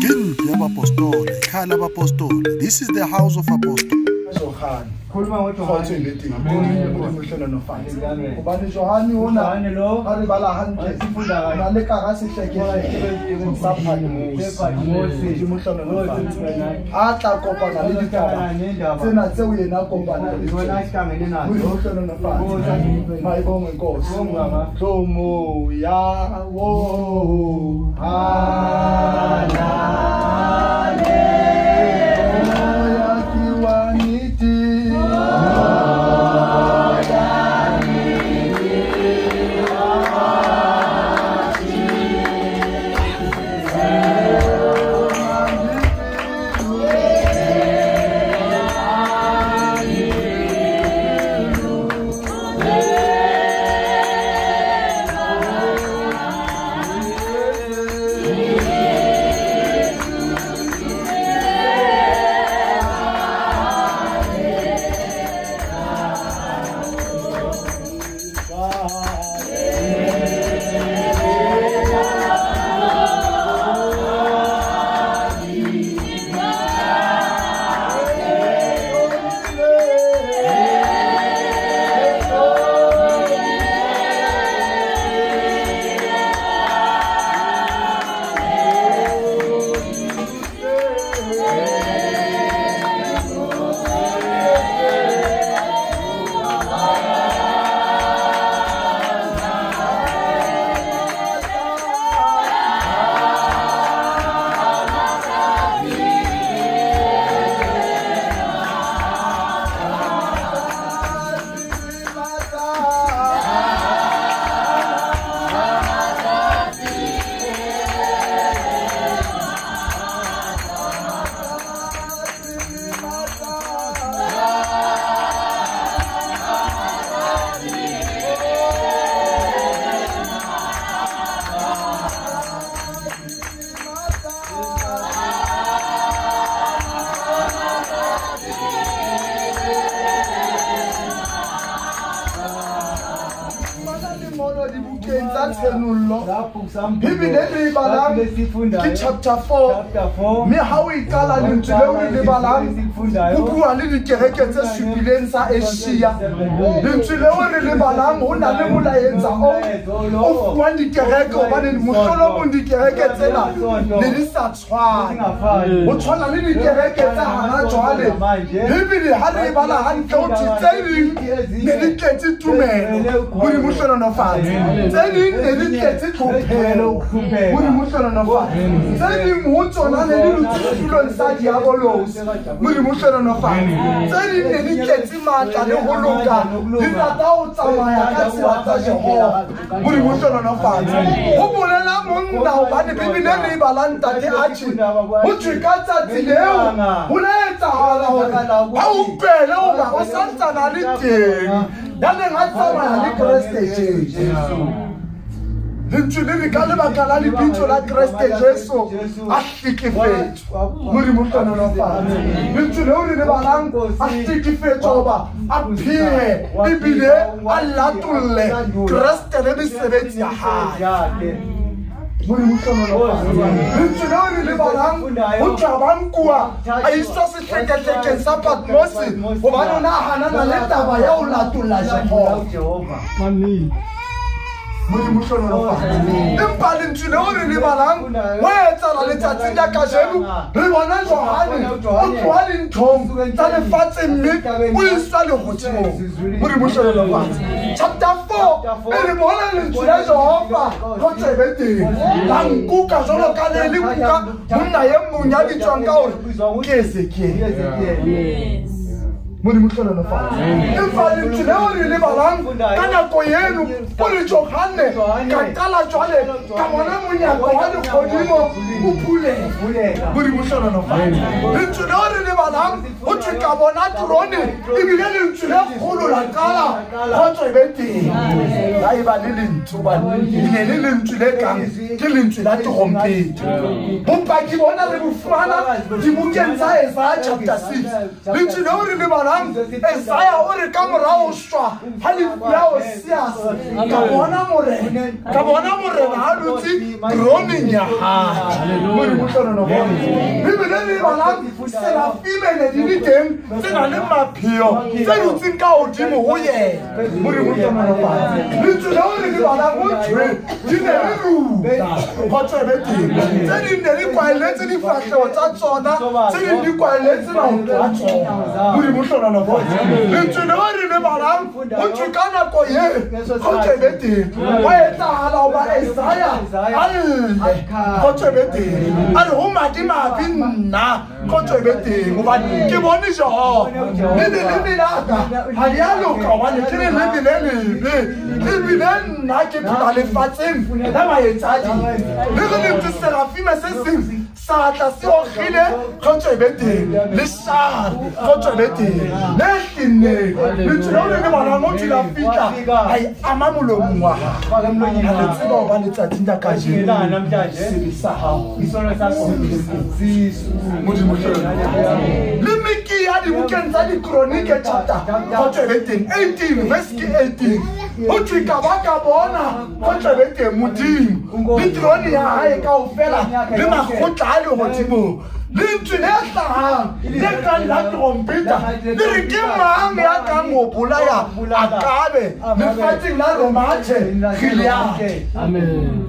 This is the house of apostles. Chapter 4. Me how we call and to learn the balance. Who are little characters supulence Asia. Then to learn the balance, who are the Mulayenza. Of one the character, one in Musolomon the character. There is such one. What one a little character? Maybe the Halibala and county telling dedicated to men. Who is Musolomon of us? Telling dedicated to Hello. Who is Musolomon of us? Telling what's on a little inside the Abolos. Musolomon of us. Telling dedicated man and the Hologa. Did not doubt Samaya. That's what I say. Who is Musolomon of us? Who will allow now, but the baby never balanta the action. Who tricata the Leo? Who let how bad over Santa Nality? Then I saw my crest stage. Tu ne regardes pas quand les pinches la creste Jésus acheter qui fait nous montons nos enfants tu ne regardes pas là acheter qui fait joba appuyer bibile Allah tulle creste ne se ya ha muri mutono no le balang uchabankua aisa se teketeke sapat mosi obana na hana na leta ba ya ulatula Jehova mani muri mutono no impali ntune le balang wetsa la letsatsi ya kajenu re bona Johane o twali nthong tsa le fatse mme o iswa le hotimo muri mutono no chapter 4 re bona le ntune Jehova go tsebete Kuka solo kale kuka muna ye munya bitwanga uri kese ke muri mutlono no fa imfali ntule le balang kana koyenu uri Johane kakala jwale kamona munya ko hane kodimo upule muri mutlono no fa ntule le balang uthi kabona Terone ibile ntule kholo la kala khotso ebeti hayi ba le ntsuba le ntule kang ke le ntule la trompete bopaki bona re bufana di bukenza esa chapter 6 ntule le balang balang Isaiah o re ka morao shwa ha le ya o sias ka bona morena ha dutse Terone ya ha muri motsono no bona Bibele le balang se la fimele di teng tse na le mapheo tse dutseng ka hodimo ho yena muri motsono no bona le tsela o re balang mo tshwe di ne le ruta khotse beti tse di ne le kwaeletse di fahleo tsa tsona tse di kwaeletse maoto a tsona muri motsono no bona le tsela o re balang o tshikana ko ye khotse beti wa etsa hala ba Isaiah khotse beti a re ho madima binna khotse beti go ba ke bone Jehova le laka ha ya loka wa le kire le nna ke phela lefatsheng la maetsadi le go le Serafima se seng sa tla se o khile khotse beti le sa khotse beti le tinne le tsela le bana mo tla fika ai ama molomo wa ha le tseba ba le tsatsi nda ka je namhlanje se ha isona sa le miki ya di bukeng tsa di chronique chapter khotse beti 18 verse 18 o tsika ba ka bona khotse beti modimo le Terone ya hae ka ofela le makgotla a le hodimo le ntse le ka la trompeta le re ke mang ya ka mo bolaya akabe le fatsing la romathe khiliake amen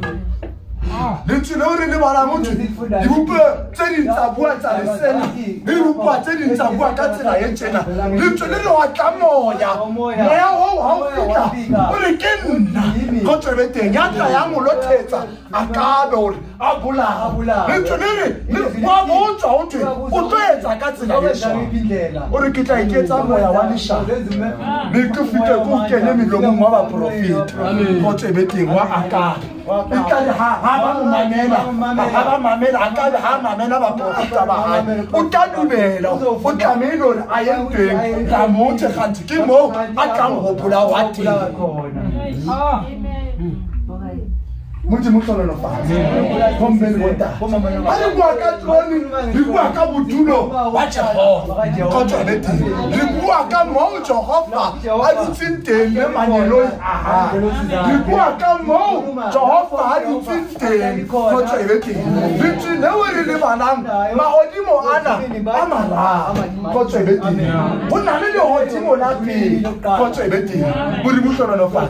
le tsela o re le bana motho di bupe tse di tsa bua tsa lesela le bupa tse di tsa bua ka tsela e tsena le tsela le wa tla moya ha o fika o re ke nna go tsebeteng ya tla ya molothetsa akabe o a bula le tsela le wa botsa o tse o tsetsa ka tsela e sha o re ke tla iketsa moya wa lesha le ke fike go kene melomong wa ba profeta go tsebeteng wa akabe ikale ha ba mamela akabe ha mamela ba profeta ba hae o tla dumela o tlamehile hore a ye ntweng ka motse kganti ke mo a tlang go bula wa teng Muti mutolo no fa. Kombe wota. Ali bua ka Terone, li bua ka bodulo wa Jehova. Khotse beti. Li bua ka mo Jehova. A ditsinteng le manyeloi aha. Li bua ka mo Jehova a ditsinteng. Khotse beti. Bitsi ne were le banang ma hodimo ana amara. Khotse beti. Bona le hodimo la pele. Khotse beti. Muri mutolo no fa.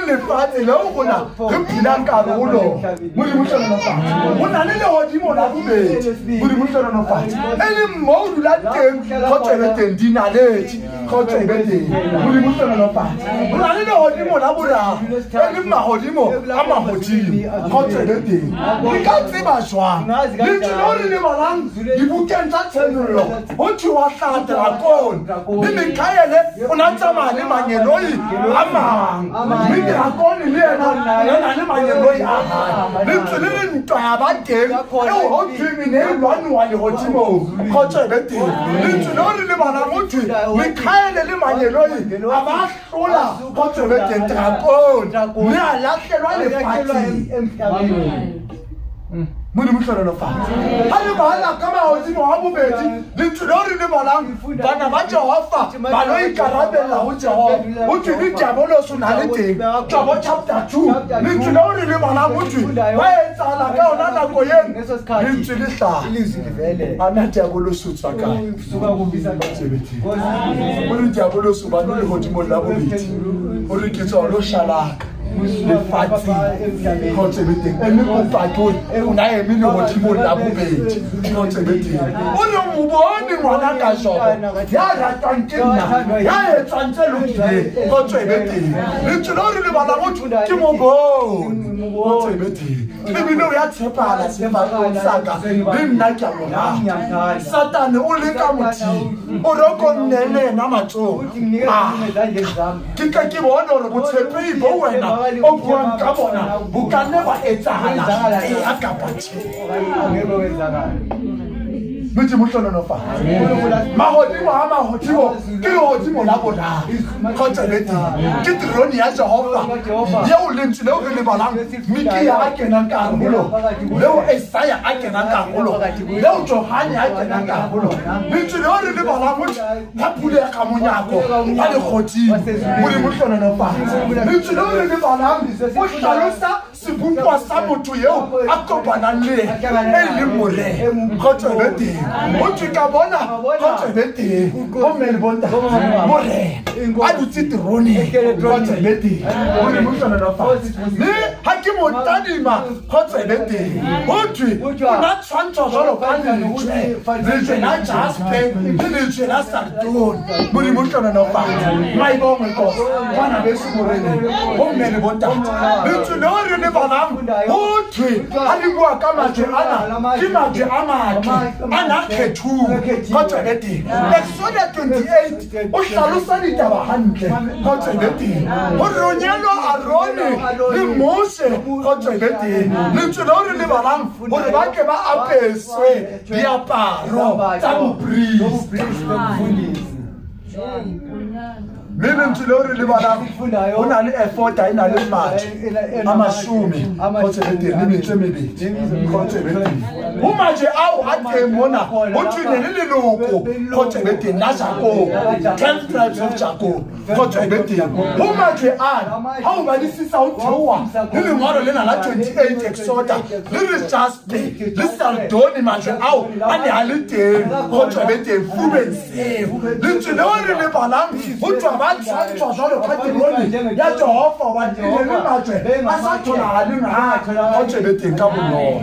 Le fati le o bona. Re philanga Ulo, muri mutolo no fati. Una le hodimo la bubedi. Muri mutolo no fati. Ele modu la teng, khotse beti dinaleti. Khotse beti. Muri mutolo no fati. Una le hodimo la bura. Ele ma hodimo ama hodimo. Khotse beti. Ni ka tseba jwang. Le tsori le balang di bukeng tsa tsenolo. O tshi wa hlata akon. Ni mekhaele ona tsama le manyeloi amang. Ni akon le ena le manyeloi le le ntwa ba teng e ho thimine lwana wa le hodimo khotse beti le tsore le bana motho le khaele le manyeloi a ba hlola khotse beti trapon le a lahlelwa le fati Muri mutolo no fa. Hale bala kama hodimo ha bobedi le tsore le balang bana ba Jehova ba lo ikarabela ho Jehova o tshedi diabolo sona le teng Jehova chapter 2 le tsore le bana motho ba etsala ka ona nako yeng le tsele hla ilizwi livele ana diabolo sutsa ka suka go bisa ka tsebeti muri diabolo su ba le hodimo la bobedi o re ke tswa lo shalaka le fati khotse beti ene ko fatoi una emi le hodimo la bobedi khotse beti o le mobone ngwana ka shoko ya ratang ke nna ya etsantse lokile khotse beti le tsore le bana motho ke mobone khotse beti le bino ya tshepala se ba go saka le nna ke a Satan o le ka motho o roko nnele na matso ke ka ke bona hore botshepi bo wena o buang ka bona bukane ba etsahala e akapathe Motho motlolo no fa. Mahodimo a mahodimo ke hodimo la bona. Khotebeti. Ke Terone ya Jehova. Yeo lentswe leo re le balang. Miki ya kena ka holo. Leo Isaiah a kena ka holo. Leo Johane a kena ka holo. Lentswe leo re le balang ha pula ya ka monyako. Ha le godimo. Mole motlolo no fa. Lentswe leo re le balang o hlalosa sebopwa sa motho yeo a kopanang le e le more. Khotebeti. O tshika bona Khotebeti. O mele bonta more. A dutse Terone Khotebeti. Mole motlolo no fa. Me ha ke motadima Khotebeti. O tshwe na tshwantsho jalo ka le la jaspe le la sardone. Mole motlolo no fa. Mai bongwe ko bana beso morene. O mele bonta. Lentswe leo re le balang o tshwe a le bua ka majwe ana ke majwe a matle ana kgethu Khotebeti. Exodus 28 o hlalosa ditaba hantle Khotebeti. O ronyelwa Arone le Mose Khotebeti. Lentswe leo re le balang hore ba ke ba apeswe diaparo tsa bopristi. Me lentswe leo re le balang ho na le effort a ina le mathe a mashome Khotebeti le metso e mebedi Khotebeti. Ho maje ao a teng mona ho thwene le leloko Khotebeti la Jacob 10 tribes of Jacob Khotebeti. Ho maje ana ha o ba di sisa ho theowa le lengwalo lena la 28 Exodus le re jaspe le sardone maje ao a ne a le teng Khotebeti fubenseo. Lentswe leo re le balang ho tswa ba tshwantsho jalo ka Terone ya Jehova wa dile le majwe a sa thola le nga Khotebeti ka bonolo.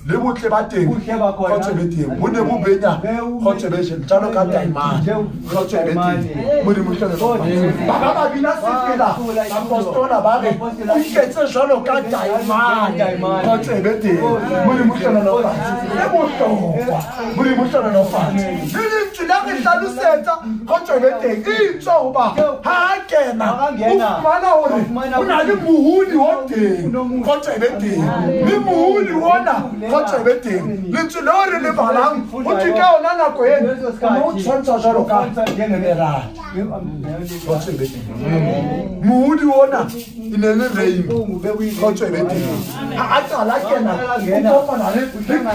Le botle ba teng Khotebeti bo ne bo benya Khotebeti jalo ka diamond Khotebeti. Mole motlolo ba ba bina sefela apostola ba re o iketse jalo ka diamond Khotebeti. Mole motlolo le bohlokwa mole motlolo le tsela re hlalosetsa Khotebeti e tsoba ha kena o fumana hore o na le mohudi o teng Khotebeti. Le mohudi wona Khotebeti. Lentswe leo re le balang o tshika ona nako ena o tshwantsha jalo ka general Khotebeti. Mohudi wona ine le rainbow Khotebeti. Ha a tsala kena o kopana le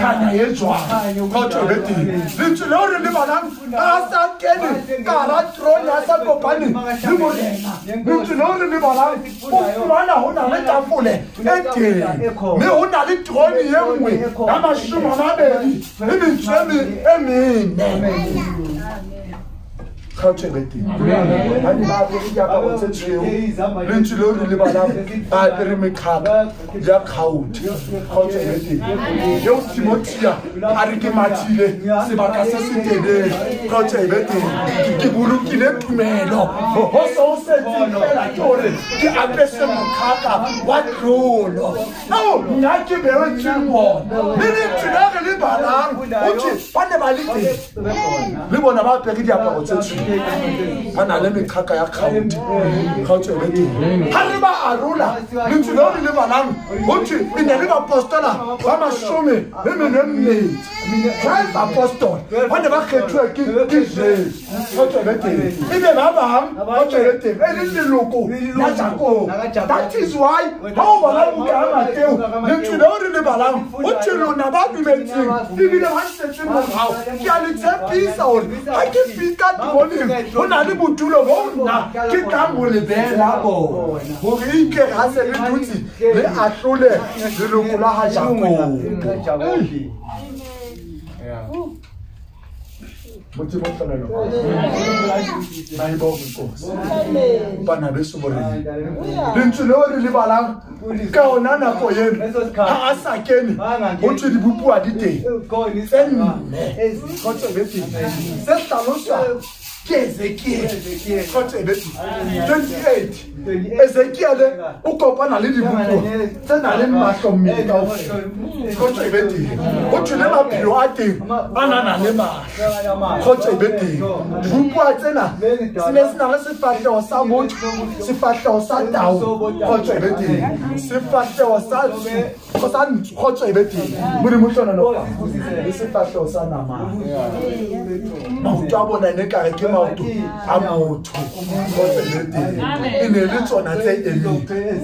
khanya e jwang Khotebeti. Lentswe leo re le balang a sa kene ka ra Terone a sa kopane le morena. Lentswe leo re le balang o fumana ho na le tafole e teng me ho na le Terone e nngwe ya mashome a mabedi le metso e mene Khotebeti. Ha di ba re ya ba tse tshweu lentswe leo re le balang a re mekhaba ya khauti Khotebeti. Yo Timothea a re ke mathile sebaka se se tebele Khotebeti. Ke bolokile tumelo ho so se tsela ke hore ke apese mokhaka wa tlolo. Ao nna ke bewe tshimo le lentswe leo re le balang o tse ba ne ba le teng le bona ba pere diaparo tse tshweu. Ana le mekhaka ya khaunti Khotebeti. Ha re ba arola lentswe leo re le balang ho thwe e ne le bapostola ba mashome le menemmedi 12 apostol ba ne ba kgethwe ke Jesu Khotebeti. E be ba bang Khotebeti e le leloko la Jacob. That is why ha o bona buka ya Mateo lentswe leo re le balang ho thwe lona ba dumetseng ebile ba setse morao ke a le tshepisa hore ha ke fita Terone ho na le botulo bo nna ke ka mo lebela bona hore ike ha se le dutse le atlole leloko la ha Jacob. Motho motlolo ba e bo buKhosi bana beso morene. Lentswe leo re le balang ka ona nako eno ha a sa kene ho thwe dibopua di teng tse nne Khotebeti se hlaloswa Ezekiel 28 Ezekiel o kopana le dibuko tsena le mahlo mmele ka khotse beti o tshile maphelo a teng anana le mahlo khotse beti dibuko tsena sene sena le sefahlego sa motho sefahlego sa tao khotse beti sefahlego sa khotse beti muri motlona no le sefahlego sa nama maoto a bona ne ka re ke maoto a motho khotse beti ene le tsona tse edi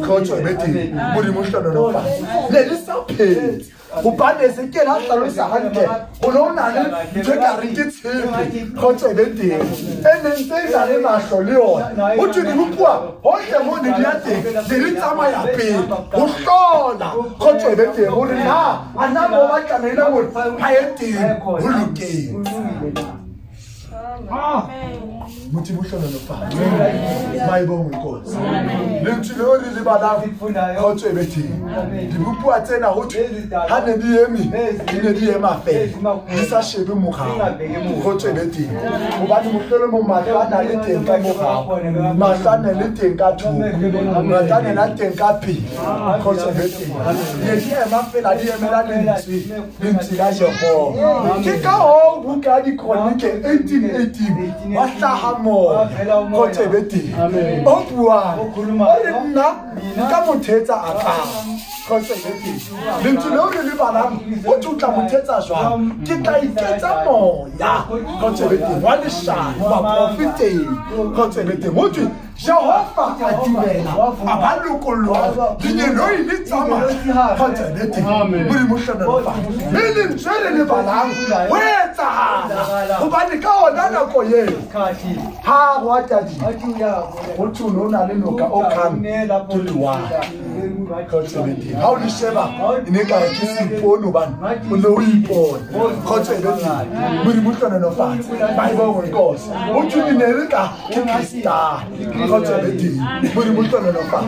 khotse beti muri motlona no fa le le sa phetse o bane se ke la hlalosa hantle o no na le tsheka re ke tshepe khotse beti ene ntse sa le mahlo le ona o tshedi bopua hohle mo ne dia teng di tsamaya pele o hlola khotse beti hore na ana mo ba tlamela hore ha yeteng ho lokeng muthi buhlolo no fa mayibonga inkosi lemthilo le bala khotse beti dibupua tsena hothi ha ne di emi ne di ema fe isa shebe mokga khotse beti hobane mohlolo mo matlana le teng ka mokga matlana le teng ka thoko matlana le teng ka pi khotse beti ne di ema fela di emela lentsi la Jehova ke ka ho buka di chronique 18 wahlahamo khotse beti o bua o re nna ka mothetsa a ka khotse beti lentilo le bana o tla mothetsa jwang ke tla iketsa moya khotse beti wa le shana wa profite khotse beti motho Jehova a dimela a ba lokolwa dinelo ile tsama khotse beti muri mohlana fa le ntsere le bana o etsa go bane ka ona nako ye ha wa tadi o tsuno na le noka o khang tuliwa khotse beti ha o le sheba ine ka ke sipono bana o no ipona khotse beti muri mohlana no fa Bible goes o tsuninele ka ke Krista khotse beti muri mohlana no fa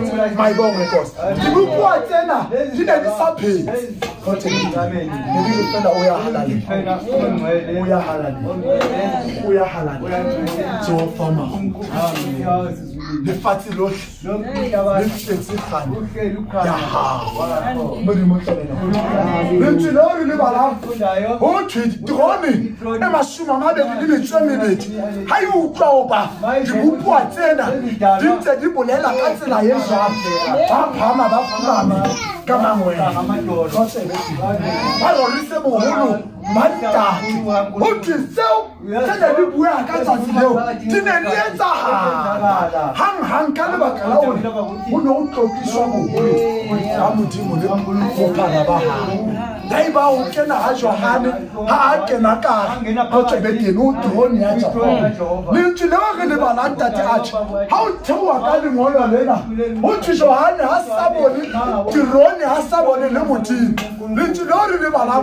Bible goes dibukwa tsena di ne di sa phetse khotse beti ne di fela o ya halale o ya halale o ya halale so fama le fatsi lo le tsetsi khane ya ha muri mohlana le tsilo le bala ho thwe Terone e mashuma mabedi le metshwamebedi ha e utlwa oba dibupua tsena di ntse di bolela ka tsela e jwang ba phama ba phama ka mangwe khotse beti ba lo le se boholo manta ho tseo tsena di bua ka tsatsi leo di ne di etsahala hang ka lebaka la hore o ne o tlokiswa boholo a modimo le bophara ba hao dai ba o kena ha Johane ha a kena ka khotse beti no Terone ya Jehova le ntile wa re le bana tate athe ha o thewa ka lengolo lena o tsho Johane ha sabone Terone ha sabone le modimo le ntile re le bana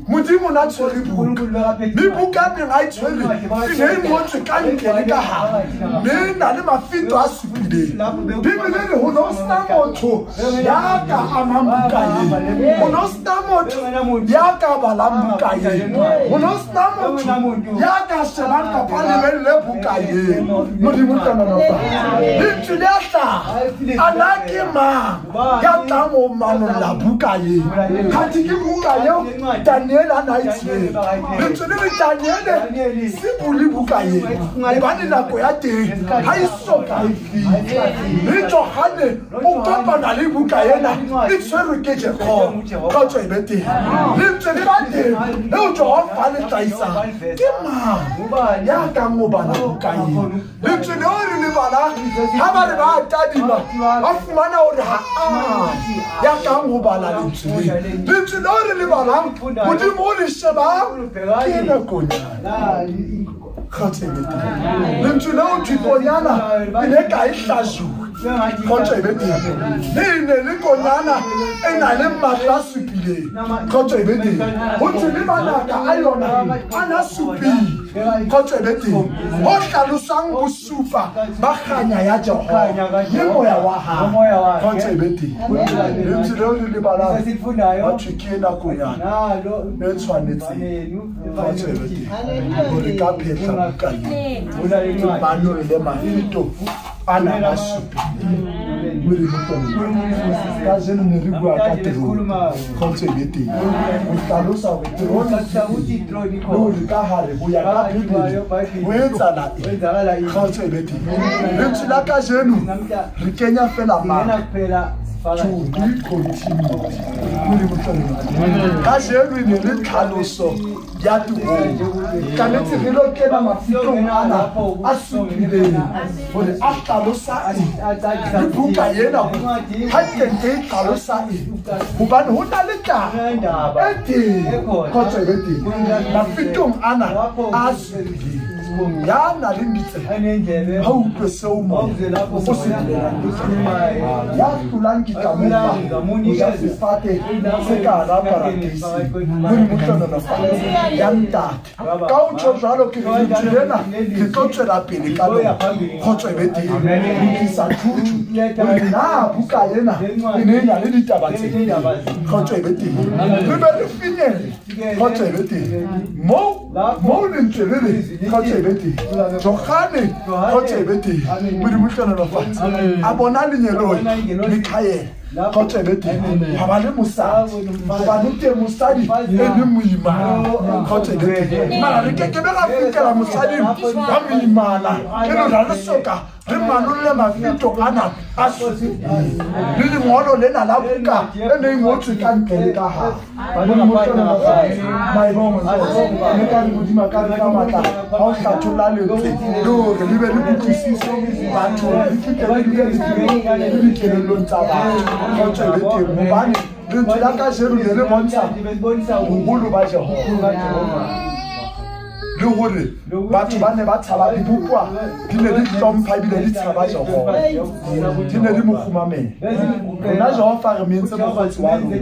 modimo na tshwere buka le buka ne ga tshwere ne mo tse ka nkele ka ha me na le mafito a supile bibele le ho no sta motho ya ka amamuka ye ho no sta motho ya ka bala buka ye ho no sta motho ya ka shebang ka pale le buka ye modimo tsana no fa le ntla anake ma ya tla mo mano la buka ye khathi ke buka ye Daniel ana itse le tsone Daniel sibuli buka ye bane nako ya teng ha isoka le Johane o kopana le buka yena e tshwerwe ke Jehova khotse beti le tsone ba teng e o Jehova le tsaisa ke ma ya ka mo bana buka ye le tsone o re le bana ha ba re ba tadima ba fumana hore ha ya ka mo bana le tsone o re le bana modimo le sheba ke nakonyana khotse beti le ntule o thiponyana ine ka ihlaju khotse beti le ne le konyana e na le mahla supile supile kgotso e be teng go tsele manaka a yona a na supile kgotso e be teng go tlhalosang bosupa ba kganya ya Jehova le moya wa gago kgotso e be teng lentswe leo le lebalang batho ke nakong yana e tshwanetseng kgotso e be teng gore ka phetla bukana mano le mafito ana ba supile ka jeno ne re bua ka Terone kgotso e be teng o tlhalosa gore ka gare go ya ka Bibele o etsala kgotso e be teng lentswe la ka jeno re kenya fela mana to be continued ka jeno ne le tlhaloso ya tumo ka netse re lo kena mafitong ana a supileng gore a tlhalosa le buka ena ha tente e tlhalosa gobane go na le taba e teng kgotso e be teng mafitong ana a supileng ya na le ditse ha o utlwe seo mo o se ya tlolang ke ka moba o ja sefate se ka ra paradise mo motlono fa ya ntate ka o tlo jalo ke re tsena ke tlo tsela pele ka lona kgotso e be teng ke sa thutu na buka ena e ne ya le ditaba tse kgotso e be teng re be le finyele kgotso e be teng mo le ntswelele kgotso e be teng Johane kgotso e be teng modimo tlholela fatshe a bona lenyelo le tlhaela kgotso e be teng ga ba le mosadi goba le teng mosadi e le moimana kgotso e be teng mara re kekebe ga fikela mosadi wa moimana ke lona le soka re manolle mafito ana a le lengolo lena la buka e ne ngotswe ka ntle le ka ga modimo tlholela fatshe maebong le ka modimo ka re ka matla ga o hlathola lentswe le gore le be le kutlwisiso batho le fitlhele le dikelelong tsa batho kgotso e be teng gobane lentswe la ka jeno ne le bontsha bogolo ba Jehova le gore batho ba ne ba tshaba dibukwa di ne di hlompha ebile di tshaba Jehova di ne di mo kgumamela rona Jehova re mentse mokgotsi wa rona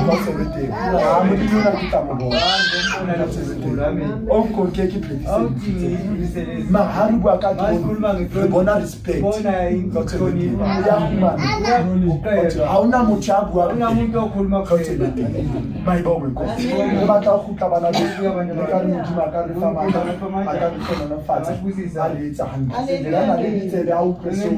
kgotso e be teng a modimo ona ke tla mo bona o nkonke ke phediseng mara ha re bua ka Terone re bona respect kgotso e be teng ya humana ha ona motho a buang kgotso e be teng maebongwe kotsi re batla go gutla bana le ka modimo a ka re fa maatla a ka re tlhonolofatsa a le etsa hantle le na le ditsebe a utlwe seo